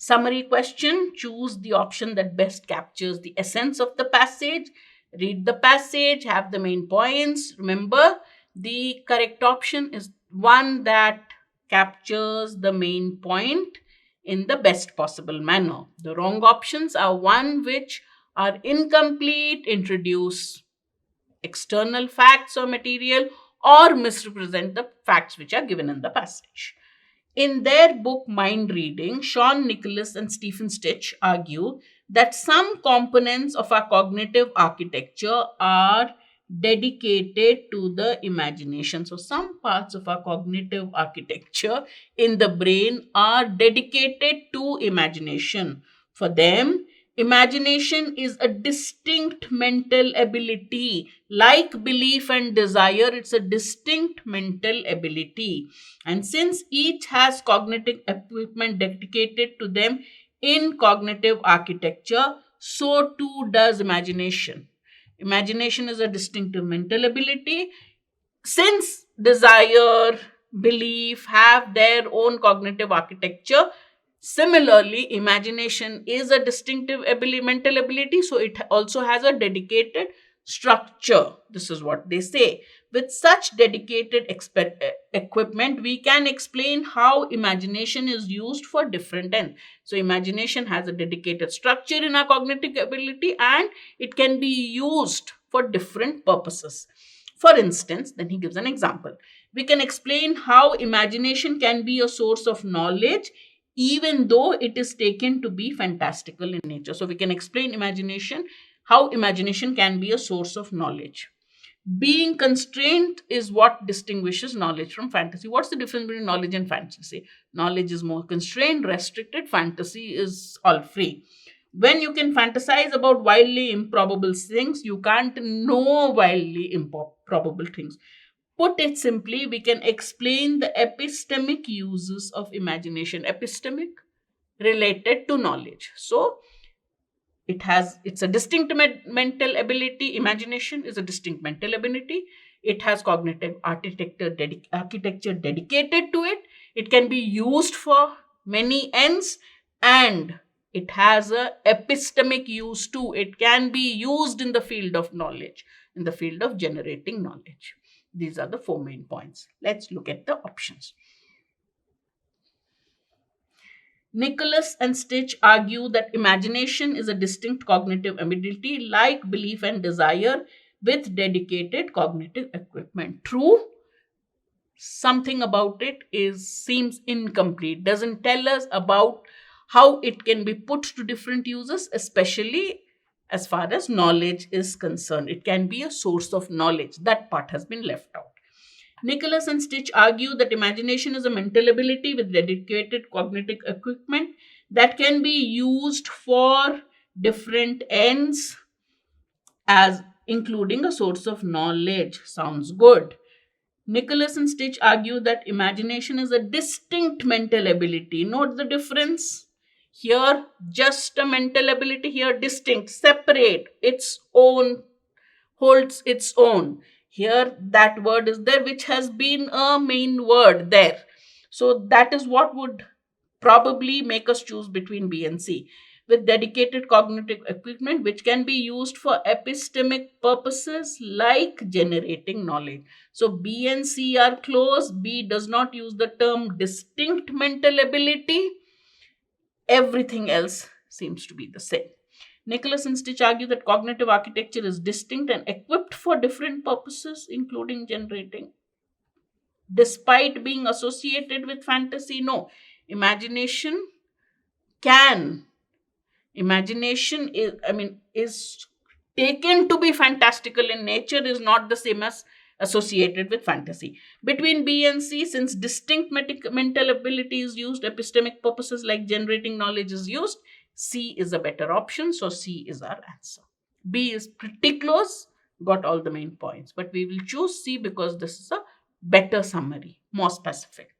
Summary question, choose the option that best captures the essence of the passage. Read the passage, have the main points. Remember, the correct option is one that captures the main point in the best possible manner. The wrong options are one which are incomplete, introduce external facts or material, or misrepresent the facts which are given in the passage. In their book Mind Reading, Sean Nicholas and Stephen Stitch argue that some components of our cognitive architecture are dedicated to the imagination. So, some parts of our cognitive architecture in the brain are dedicated to imagination. For them, imagination is a distinct mental ability. Like belief and desire, it's a distinct mental ability. And since each has cognitive equipment dedicated to them in cognitive architecture, so too does imagination. Imagination is a distinctive mental ability. Since desire, belief have their own cognitive architecture, similarly, imagination is a distinctive mental ability, so it also has a dedicated structure. This is what they say. With such dedicated equipment, we can explain how imagination is used for different ends. So, imagination has a dedicated structure in our cognitive ability and it can be used for different purposes. For instance, then he gives an example. We can explain how imagination can be a source of knowledge even though it is taken to be fantastical in nature. So we can explain imagination, how imagination can be a source of knowledge. Being constrained is what distinguishes knowledge from fantasy. What's the difference between knowledge and fantasy? Knowledge is more constrained, restricted. Fantasy is all free. When you can fantasize about wildly improbable things, you can't know wildly improbable things. Put it simply, we can explain the epistemic uses of imagination. Epistemic, related to knowledge. So, it's a distinct mental ability. Imagination is a distinct mental ability. It has cognitive architecture dedicated to it. It can be used for many ends, and it has a epistemic use too. It can be used in the field of knowledge, in the field of generating knowledge. These are the 4 main points. Let's look at the options. Nicholas and Stitch argue that imagination is a distinct cognitive ability like belief and desire with dedicated cognitive equipment. True, something about it seems incomplete, doesn't tell us about how it can be put to different uses, especially as far as knowledge is concerned. It can be a source of knowledge. That part has been left out. Nicholas and Stitch argue that imagination is a mental ability with dedicated cognitive equipment that can be used for different ends, as including a source of knowledge. Sounds good. Nicholas and Stitch argue that imagination is a distinct mental ability. Note the difference. Here, just a mental ability. Here, distinct, separate, its own, holds its own. Here, that word is there, which has been a main word there. So, that is what would probably make us choose between B and C. With dedicated cognitive equipment, which can be used for epistemic purposes like generating knowledge. So, B and C are close. B does not use the term distinct mental ability. Everything else seems to be the same. Nicholas and Stitch argue that cognitive architecture is distinct and equipped for different purposes, including generating. Despite being associated with fantasy, no. Imagination is taken to be fantastical in nature, is not the same as associated with fantasy. Between B and C, since distinct mental ability is used, epistemic purposes like generating knowledge is used, C is a better option. So C is our answer. B is pretty close, got all the main points, but we will choose C because this is a better summary, more specific.